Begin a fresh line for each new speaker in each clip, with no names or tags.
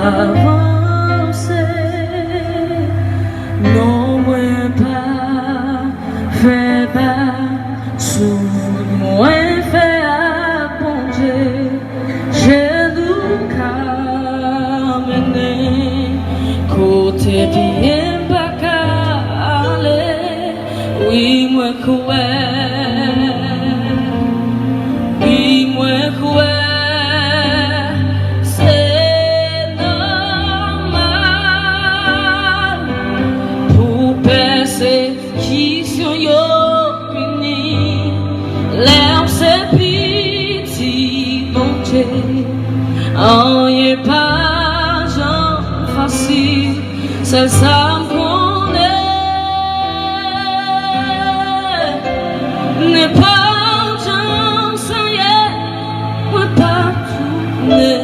avancer, non moins pas fait pas sous moins fait à plonger, j'ai nous camener côté bien pas qu'à aller, oui moi quoi. On n'est pas gens facile, c'est ça qu'on est. N'est pas gens sans y est, on pas tourner.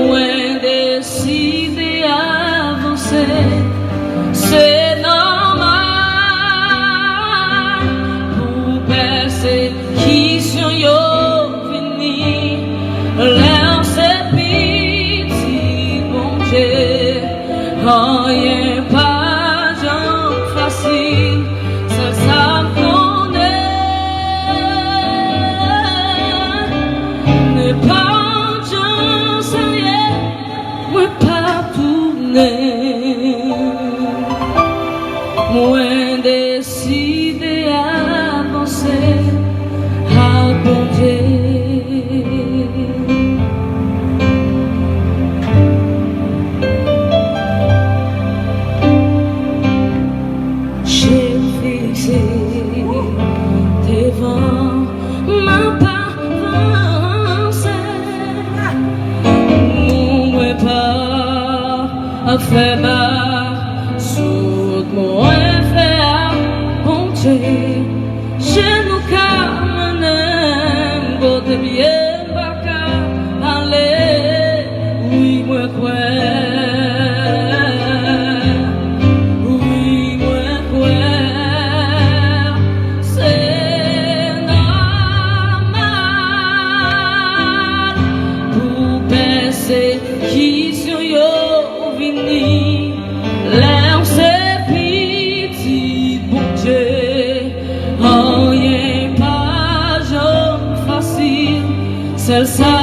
Moins décidé à avancer, c'est normal pour passer qui sont yo. Là c'est petit bon Dieu, rien pas gens facile, c'est ça qu'on est. N'est pas gens sérieux, moi pas tourner, moins décidé à avancer, à bon Dieu. Devant ma pensée, nous pas à faire bas, sous moi faire compter, je nous camène, côté bien pas qu'à aller, oui moi quoi. Qui sont yo vini, l'air c'est petit bon Dieu, rien pas genre facile, c'est ça.